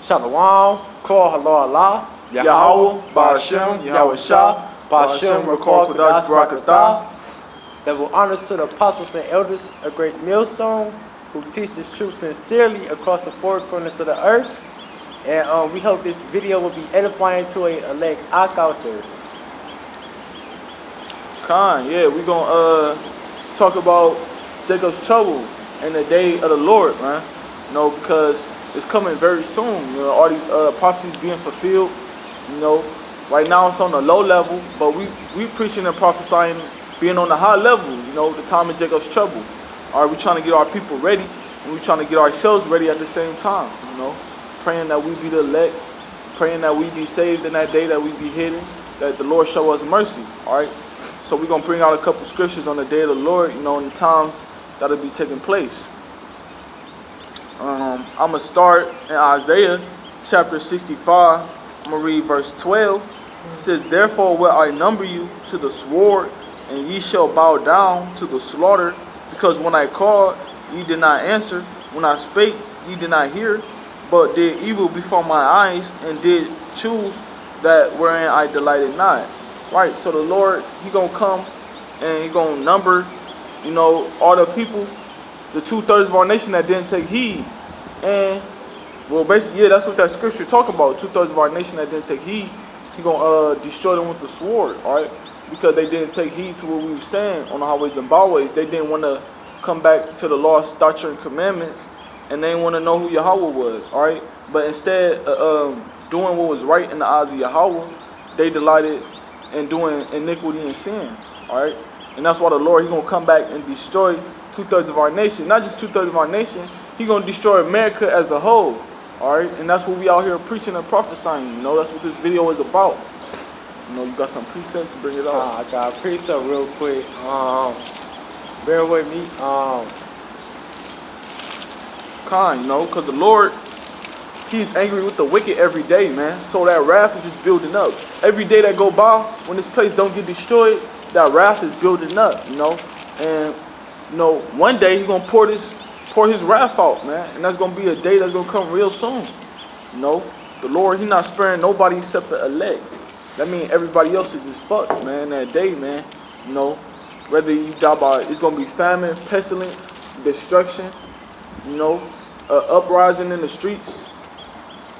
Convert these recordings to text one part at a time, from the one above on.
Shalom, Kol Halal Allah, Yahweh, Ba'ashem, Yahweh Shah, Ba'ashem, Rakal Kodash Barakatah. Level honors to the apostles and elders, a great millstone who teach this truth sincerely across the four corners of the earth. And we hope this video will be edifying to a elect Ak out there. Khan, yeah, we gonna talk about Jacob's trouble and the day of the Lord, man. You know, because it's coming very soon. You know, all these prophecies being fulfilled. You know, right now it's on the low level, but we preaching and prophesying being on the high level. You know, the time of Jacob's trouble. All right, we trying to get our people ready, and we trying to get ourselves ready at the same time. You know, praying that we be the elect, praying that we be saved in that day, that we be hidden, that the Lord show us mercy. All right, so we're gonna bring out a couple scriptures on the day of the Lord. You know, in the times that'll be taking place. I'm gonna start in Isaiah chapter 65. I'm gonna read verse 12. It says, "Therefore will I number you to the sword, and ye shall bow down to the slaughter. Because when I called, ye did not answer. When I spake, ye did not hear, but did evil before my eyes, and did choose that wherein I delighted not." Right. So the Lord, He gonna come and He gonna number, you know, all the people, the 2/3 of our nation that didn't take heed. And well, basically, yeah, that's what that scripture talk about. 2/3 of our nation that didn't take heed, He gonna destroy them with the sword. All right, because they didn't take heed to what we were saying on the highways and byways. They didn't want to come back to the law, statute, and commandments, and they didn't want to know who Yahweh was. All right, but instead of doing what was right in the eyes of Yahweh, they delighted in doing iniquity and sin. All right, and that's why the Lord, He gonna come back and destroy 2/3 of our nation. Not just 2/3 of our nation. He gonna destroy America as a whole. All right, and that's what we out here preaching and prophesying. You know, that's what this video is about. You know, you got some precepts to bring it out. I got a precept real quick. Bear with me. Khan, you know, because the Lord, He's angry with the wicked every day, man. So that wrath is just building up. Every day that go by, when this place don't get destroyed, that wrath is building up, you know. And, you know, one day He's gonna pour His wrath out, man. And that's gonna be a day that's gonna come real soon. You know, the Lord, He not sparing nobody except the elect. That means everybody else is just fucked, man, that day, man. You know, whether you die by, it's going to be famine, pestilence, destruction, you know, uprising in the streets.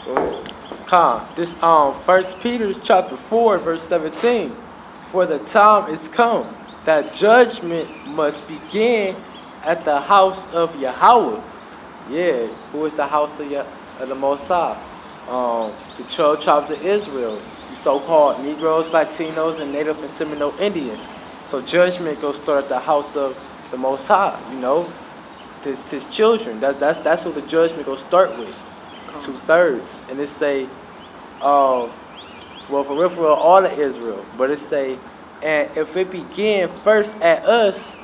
Go ahead. This 1 Peter chapter 4, verse 17. "For the time is come that judgment must begin at the house of Yahweh." Yeah, who is the house of the Most High? The 12 tribes of Israel. So-called Negroes, Latinos, and Native and Seminole Indians. So judgment goes start at the house of the Most High. You know, his children. That's what the judgment goes start with. 2/3, and it say, well, for real, all of Israel. But it say, "And if it begin first at us,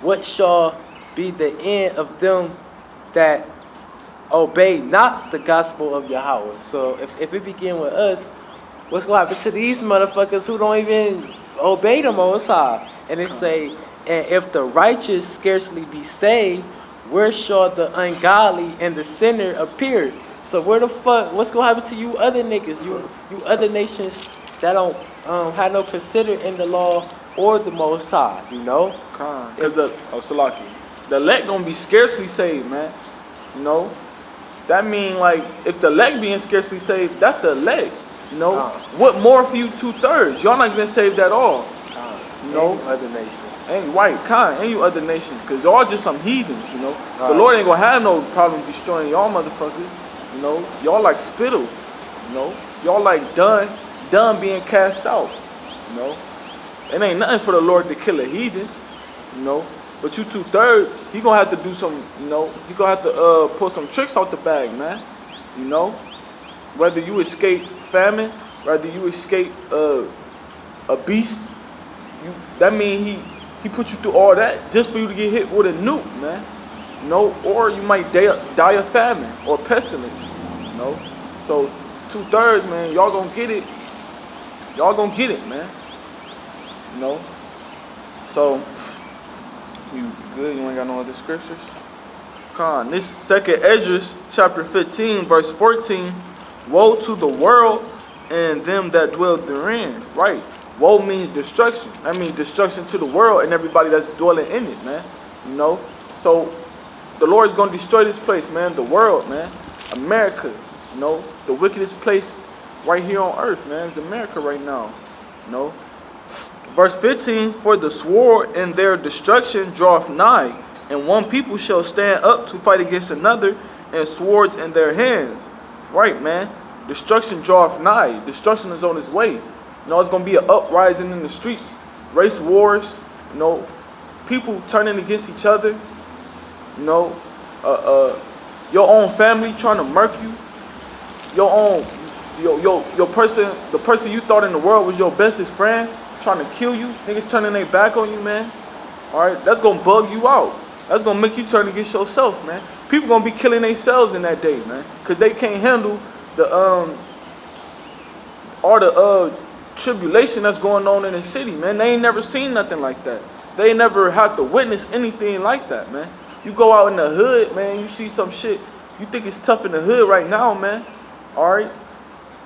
what shall be the end of them that obey not the gospel of Yahweh?" So if it begin with us, what's going to happen to these motherfuckers who don't even obey the Most High? And it say, "And if the righteous scarcely be saved, where shall the ungodly and the sinner appear?" So where the fuck, what's going to happen to you other niggas, you other nations that don't have no consider in the law or the Most High, you know? Because Salaki, the elect going to be scarcely saved, man. You know? That mean, like, if the elect being scarcely saved, that's the elect. You know, what more for you 2/3? Y'all not getting saved at all. You know, other nations. And white, and you other nations, because y'all just some heathens. You know, the Lord ain't gonna have no problem destroying y'all motherfuckers. You know, y'all like spittle. You know, y'all like done being cast out. You know, it ain't nothing for the Lord to kill a heathen. You know, but you 2/3, He gonna have to do some. You know, He gonna have to pull some tricks out the bag, man. You know. Whether you escape famine, whether you escape a beast, that means he put you through all that just for you to get hit with a nuke, man. You know, or you might die of famine or pestilence. You know, so 2/3, man, y'all gonna get it. Y'all gonna get it, man. You know, so you good? You ain't got no other scriptures? This second Esdras chapter 15 verse 14 Woe to the world and them that dwell therein. Right. Woe means destruction. That means destruction to the world and everybody that's dwelling in it, man. You know? So the Lord is going to destroy this place, man. The world, man. America. You know? The wickedest place right here on earth, man, is America right now. You know? Verse 15, for the sword and their destruction draweth nigh, and one people shall stand up to fight against another, and swords in their hands. Right, man. Destruction draweth nigh. Destruction is on its way. You know, it's going to be an uprising in the streets. Race wars. You know, people turning against each other. You know, your own family trying to murk you. Your own, your person, the person you thought in the world was your bestest friend, trying to kill you. Niggas turning their back on you, man. Alright, that's going to bug you out. That's going to make you turn against yourself, man. People going to be killing themselves in that day, man. Because they can't handle the, all the, tribulation that's going on in the city, man. They ain't never seen nothing like that. They ain't never had to witness anything like that, man. You go out in the hood, man, you see some shit. You think it's tough in the hood right now, man. Alright?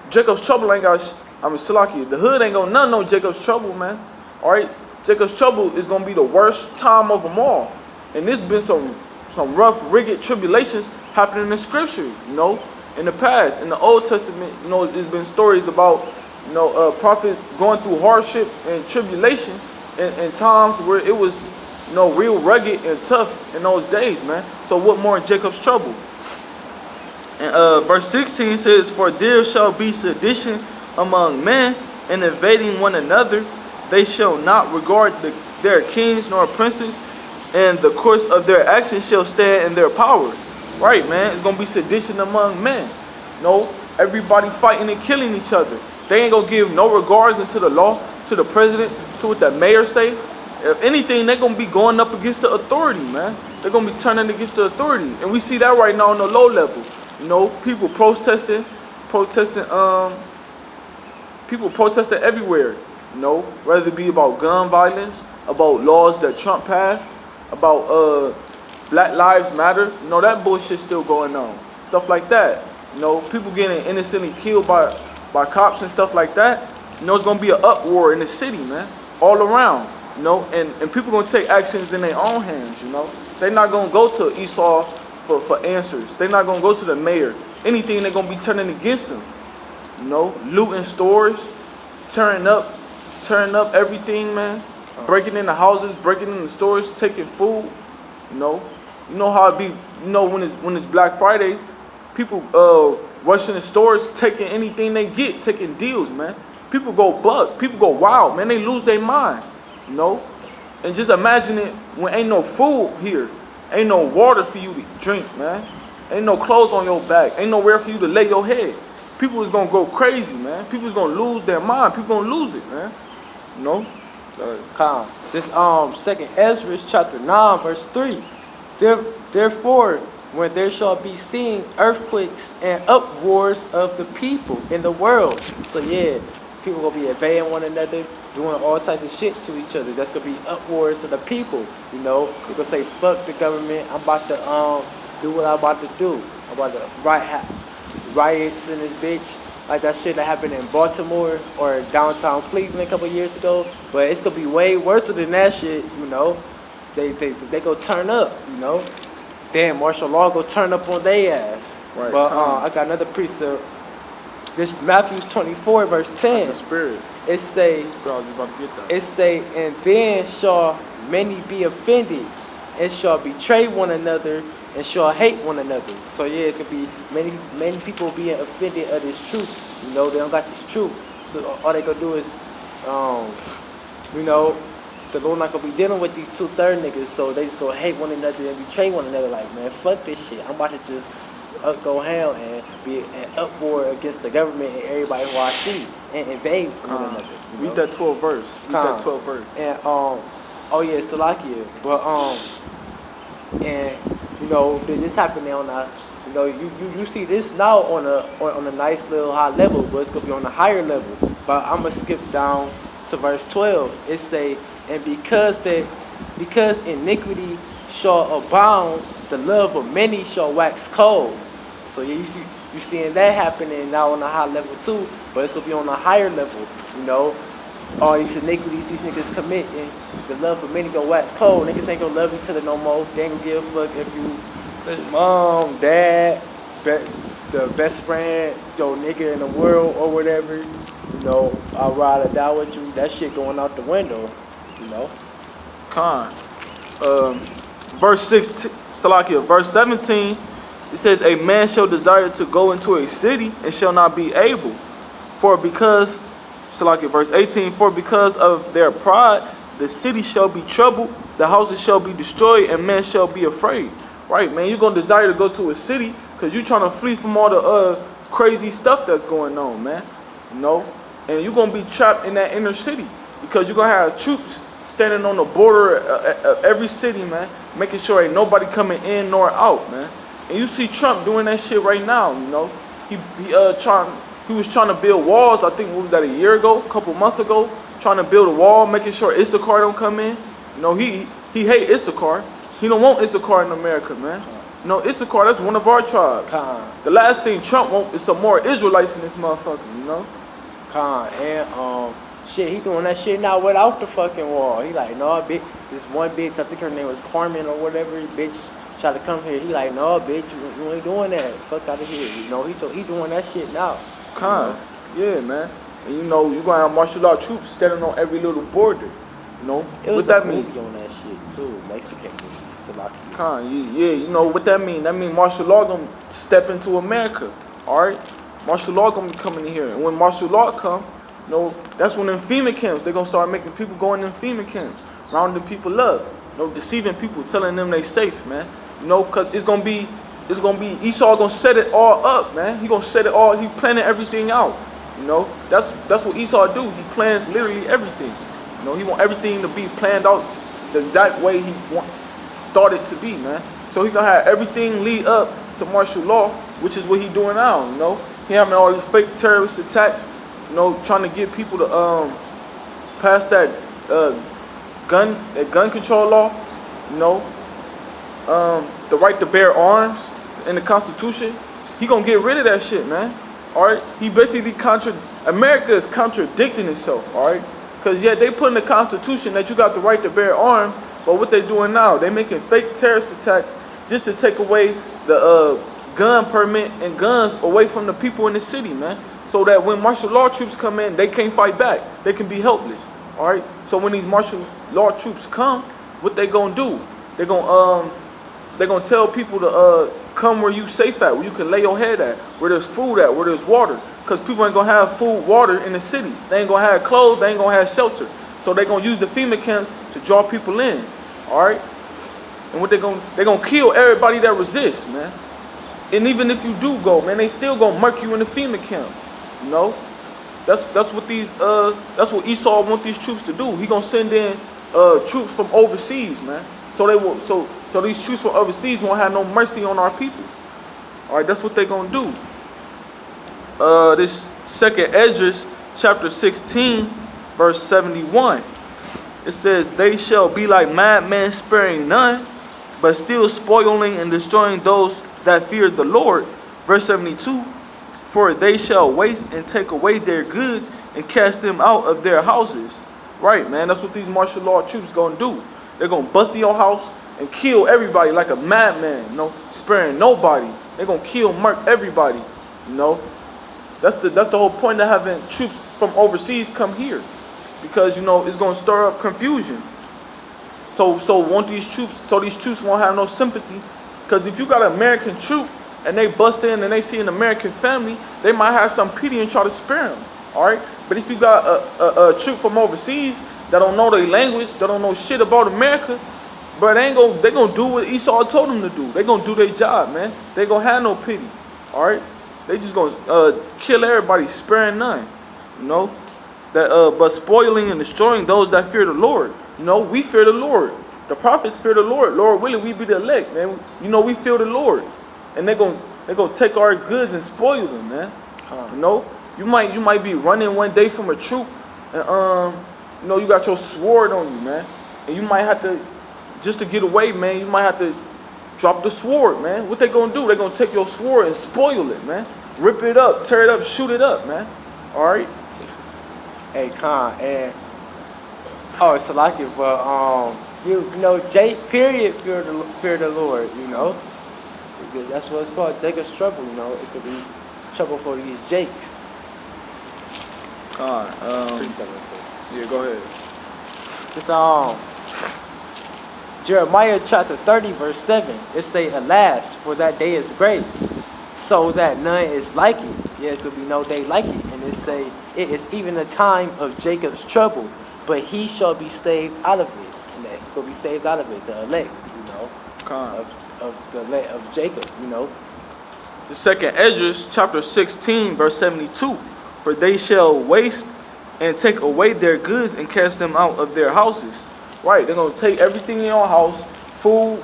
Jacob's trouble ain't got, Salaki, the hood ain't gonna none know Jacob's trouble, man. Alright? Jacob's trouble is gonna be the worst time of them all. And there's been some rough, rigid tribulations happening in the scripture, you know, in the past. In the Old Testament, you know, there's been stories about, you know, prophets going through hardship and tribulation in times where it was, you know, real rugged and tough in those days, man. So what more in Jacob's trouble? And verse 16 says, for there shall be sedition among men, and invading one another. They shall not regard their kings nor princes, and the course of their actions shall stand in their power. Right, man. It's going to be sedition among men. No, everybody fighting and killing each other. They ain't going to give no regards into the law, to the president, to what the mayor say. If anything, they're going to be going up against the authority, man. They're going to be turning against the authority. And we see that right now on the low level. You know, people protesting everywhere. You know, whether it be about gun violence, about laws that Trump passed, about Black Lives Matter. You know, that bullshit still going on. Stuff like that. You know, people getting innocently killed by cops and stuff like that. You know, it's going to be an uproar in the city, man. All around. You know, and people going to take actions in their own hands, you know. They're not going to go to Esau for answers. They're not going to go to the mayor. Anything, they're going to be turning against them. You know, looting stores, tearing up everything, man. Breaking into houses, breaking into stores, taking food. You know how it be. You know, when it's Black Friday, people rushing the stores, taking anything they get, taking deals, man. People go buck, people go wild, man. They lose their mind, you know. And just imagine it when ain't no food here, ain't no water for you to drink, man. Ain't no clothes on your back, ain't nowhere for you to lay your head. People is gonna go crazy, man. People is gonna lose their mind. People gonna lose it, man. You know. Calm. This Second Ezra chapter 9 verse 3. Therefore, when there shall be seen earthquakes and uproars of the people in the world. So yeah, people gonna be invading one another, doing all types of shit to each other. That's gonna be uproars of the people. You know, they're gonna say fuck the government. I'm about to do what I'm about to do. I'm about to riots in this bitch. Like that shit that happened in Baltimore or downtown Cleveland a couple years ago. But it's going to be way worse than that shit, you know. They go turn up, you know. Damn, martial law go turn up on their ass. Right. But I got another precept. This Matthew 24 verse 10. That's the spirit. It say, and then shall many be offended and shall betray one another and shall hate one another. So yeah, it could be many people being offended of this truth. You know, they don't got this truth. So all they gonna do is, you know, the Lord not gonna be dealing with these 2/3 niggas. So they just gonna hate one another and betray one another. Like, man, fuck this shit. I'm about to just go hell and be an uproar against the government and everybody who I see and invade one another. You know? Read that 12th verse. Read that 12th verse. And oh yeah, Salakia. But and you know, this happening on a, you know, you see this now on a nice little high level, but it's gonna be on a higher level. But I'm gonna skip down to verse 12. It say, and because iniquity shall abound, the love of many shall wax cold. So yeah, you seeing that happening now on a high level too, but it's gonna be on a higher level, you know. All these iniquities these niggas commit, and the love for many gonna wax cold. Niggas ain't gonna love each other no more. They ain't gonna give a fuck if you mom, dad, the best friend, yo nigga in the world or whatever. You know, I'll ride or die with you. That shit going out the window, you know. Con. Verse 16, Salakia, verse 17, it says, a man shall desire to go into a city and shall not be able. For because, Salakia, verse 18, for because of their pride, the city shall be troubled, the houses shall be destroyed, and men shall be afraid. Right, man, you're going to desire to go to a city because you're trying to flee from all the crazy stuff that's going on, man. You know? And you're going to be trapped in that inner city because you're going to have troops standing on the border of every city, man, making sure ain't nobody coming in nor out, man. And you see Trump doing that shit right now, you know. He was trying to build walls, I think, what was that, a year ago, a couple months ago, trying to build a wall, making sure Issachar don't come in. You know, he hate Issachar. He don't want Issachar in America, man. You know, Issachar, that's one of our tribes. The last thing Trump wants is some more Israelites in this motherfucker, you know. And shit, he doing that shit now without the fucking wall. He like, no, bitch. This one bitch, I think her name was Carmen or whatever, bitch, tried to come here. He like, no, bitch, you ain't doing that. Fuck out of here. You know, he doing that shit now. Yeah, man. And you know, you gonna have martial law troops standing on every little border. You know, what that mean? On that shit too, Mexican. Yeah, you know what that mean? That mean martial law gonna step into America. All right, martial law gonna be coming in here, and when martial law come, you know, that's when in FEMA camps they gonna start making people go in them FEMA camps, rounding people up, you know, deceiving people, telling them they safe, man. You know, cause it's gonna be Esau gonna set it all up, man. He gonna set it all. He planning everything out. You know, that's what Esau do. He plans literally everything. You know, he want everything to be planned out the exact way he thought it to be, man. So he gonna have everything lead up to martial law, which is what he doing now. You know, he having all these fake terrorist attacks. You know, trying to get people to pass that gun control law. You know, the right to bear arms in the Constitution. He gonna get rid of that shit, man. All right, he basically America is contradicting itself. All right. Because, yeah, they put in the Constitution that you got the right to bear arms, but what they doing now, they making fake terrorist attacks just to take away the gun permit and guns away from the people in the city, man. So that when martial law troops come in, they can't fight back. They can be helpless, all right? So when these martial law troops come, what they gonna do? They're gonna tell people to come where you safe at, where you can lay your head at, where there's food at, where there's water. Because people ain't going to have food, water in the cities. They ain't going to have clothes. They ain't going to have shelter. So they going to use the FEMA camps to draw people in. All right? And what they going to kill everybody that resists, man. And even if you do go, man, they still going to murk you in the FEMA camp. You know? That's what Esau want these troops to do. He going to send in troops from overseas, man. So these troops from overseas won't have no mercy on our people. All right? That's what they going to do. This second Esdras, chapter 16, verse 71. It says, they shall be like madmen, sparing none, but still spoiling and destroying those that fear the Lord. Verse 72, for they shall waste and take away their goods and cast them out of their houses. Right, man, that's what these martial law troops gonna do. They're gonna bust in your house and kill everybody like a madman, you know, sparing nobody. They're gonna kill, murk everybody, you know. That's the whole point of having troops from overseas come here, because you know it's gonna stir up confusion. So these troops won't have no sympathy, because if you got an American troop and they bust in and they see an American family, they might have some pity and try to spare them. All right, but if you got a troop from overseas that don't know their language, that don't know shit about America, but they gonna do what Esau told them to do. They gonna do their job, man. They gonna have no pity. All right. They just gonna kill everybody, sparing none. You know, but spoiling and destroying those that fear the Lord. You know, we fear the Lord. The prophets fear the Lord. Lord willing, we be the elect, man. You know, we fear the Lord, and they're gonna take our goods and spoil them, man. You know, you might be running one day from a troop, and you know, you got your sword on you, man, and you might have to, just to get away, man. You might have to drop the sword, man. What they gonna do? They gonna take your sword and spoil it, man. Rip it up, tear it up, shoot it up, man. All right. Hey, Khan, and it's like it, but you know, Jake, period, fear the Lord, you know. Because that's what it's called, Jacob's trouble, you know. It's gonna be trouble for these Jakes. Khan, yeah, go ahead. It's Jeremiah chapter 30, verse 7. It say, alas, for that day is great, so that none is like it. Yes, there will be no day like it. And it say, it is even the time of Jacob's trouble, but he shall be saved out of it. And that he will be saved out of it, the elect, you know, of Jacob, you know. The second Esdras, chapter 16, verse 72. For they shall waste and take away their goods and cast them out of their houses. Right, they're going to take everything in your house, food,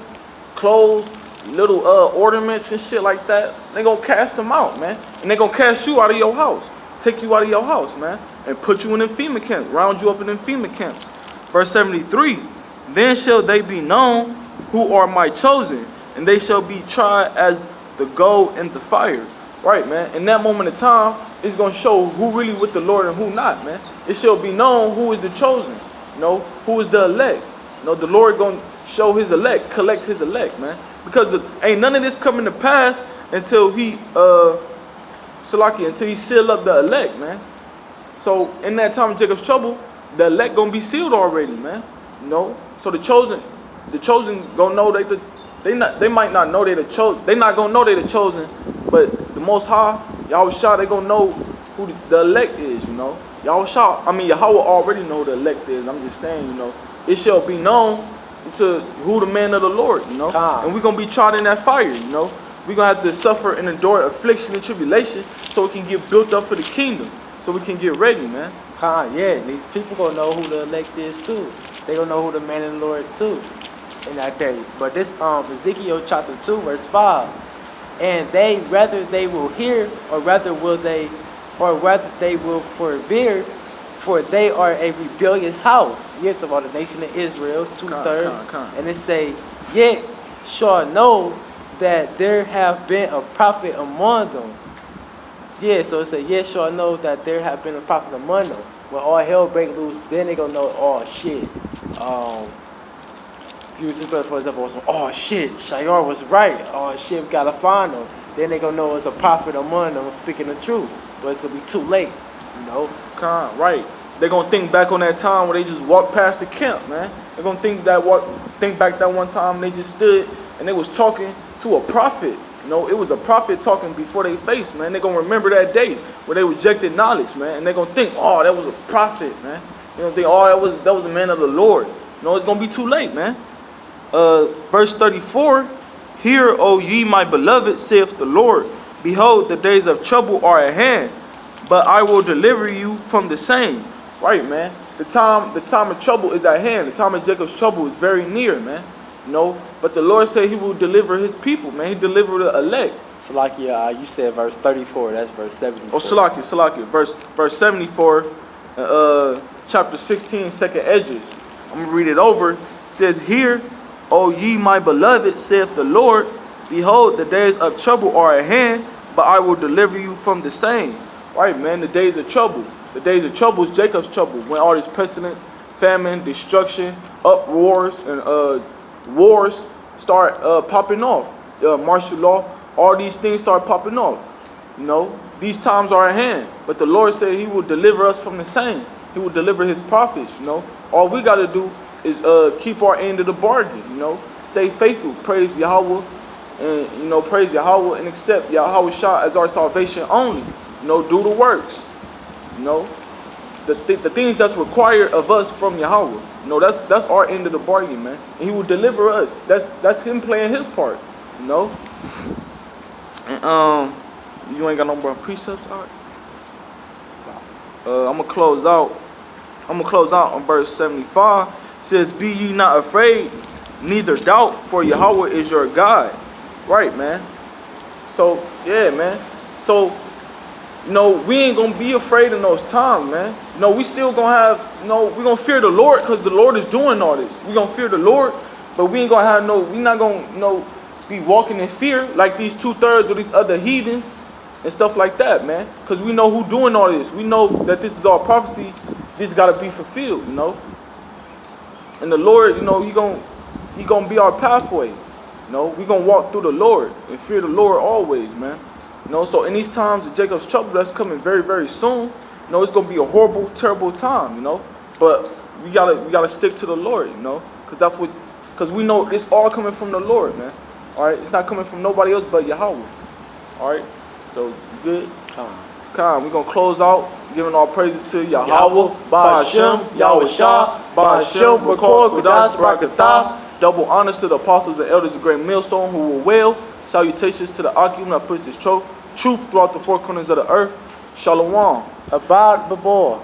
clothes, little ornaments and shit like that. They're going to cast them out, man. And they're going to cast you out of your house. Take you out of your house, man. And put you in them FEMA camps. Round you up in them FEMA camps. Verse 73. Then shall they be known who are my chosen, and they shall be tried as the gold in the fire. Right, man. In that moment of time, it's going to show who really with the Lord and who not, man. It shall be known who is the chosen. You know, who is the elect? You know, the Lord gonna show his elect, collect his elect, man. Because ain't none of this coming to pass until he until he seal up the elect, man. So in that time of Jacob's trouble, the elect gonna be sealed already, man. You know, so the chosen gonna know they might not know they the chosen. They not gonna know they the chosen, but the Most High, Yahweh, they gonna know who the elect is, you know. Yahweh, Yahweh already know who the elect is. I'm just saying, you know, it shall be known to who the man of the Lord, you know. And we're going to be tried in that fire, you know. We're going to have to suffer and endure affliction and tribulation so we can get built up for the kingdom, so we can get ready, man. Yeah, these people going to know who the elect is, too. They going to know who the man of the Lord, too, in that day. But this Ezekiel chapter 2, verse 5. And whether they will hear, or rather they will forbear, for they are a rebellious house. Yet about the nation of Israel, 2/3. And it say, yet shall know that there have been a prophet among them. Yeah, so it say, yet shall know that there have been a prophet among them. When all hell break loose, then they gonna know, oh shit. For example, oh shit, Shayar was right. Oh shit, we gotta find them. Then they gonna know it's a prophet among them speaking the truth. But it's gonna be too late, you know. Right. They're gonna think back on that time where they just walked past the camp, man. They're gonna think back that one time they just stood and they was talking to a prophet. You know, it was a prophet talking before their face, man. They're gonna remember that day where they rejected knowledge, man. And they're gonna think, oh, that was a prophet, man. You know, think, oh, that was a man of the Lord. You know, it's gonna be too late, man. Verse 34, hear, O ye my beloved, saith the Lord, behold, the days of trouble are at hand, but I will deliver you from the same. Right, man. The time of trouble is at hand. The time of Jacob's trouble is very near, man. You know, but the Lord said he will deliver his people, man. He delivered the elect. Salakia, you said verse 34, that's verse 74. Oh, Salakia. Verse 74, chapter 16, second Esdras. I'm going to read it over. It says, hear, O ye my beloved, saith the Lord, behold, the days of trouble are at hand, but I will deliver you from the same. Right, man, the days of trouble. The days of trouble is Jacob's trouble, when all this pestilence, famine, destruction, uproars, and wars start popping off. Martial law, all these things start popping off. You know, these times are at hand, but the Lord said he will deliver us from the same. He will deliver his prophets, you know. All we got to do is keep our end of the bargain, you know. Stay faithful, praise Yahweh, and, you know, praise Yahweh and accept Yahweh Shah as our salvation only. You know, do the works. You know, the things that's required of us from Yahweh. You know, that's our end of the bargain, man. And he will deliver us. That's him playing his part. You know. And you ain't got no more precepts, all right? I'm gonna close out on verse 75. It says, "Be ye not afraid, neither doubt, for Yahweh is your God." Right, man. So yeah, man. So, you know, we ain't gonna be afraid in those times, man. You know, we still gonna have, you know, we gonna fear the Lord because the Lord is doing all this. We gonna fear the Lord, but we ain't gonna have we not gonna, you know, be walking in fear like these 2/3 of these other heathens and stuff like that, man. Because we know who doing all this. We know that this is all prophecy. This got to be fulfilled, you know. And the Lord, you know, He gonna be our pathway. You know, we gonna walk through the Lord and fear the Lord always, man. You know, so in these times of Jacob's trouble that's coming very, very soon, you know, it's gonna be a horrible, terrible time, you know. But we gotta stick to the Lord, you know, because we know it's all coming from the Lord, man. All right, it's not coming from nobody else but Yahweh. All right, so good. Come, we're gonna close out giving all praises to Yahweh, Ba'ashem, Yahweh Shah, Ba'ashem, Bakor, Kudash, Barakatah. Double honors to the apostles and elders of Great Millstone who were well. Salutations to the Akim that puts this truth throughout the four corners of the earth. Shalom. Abad Babor.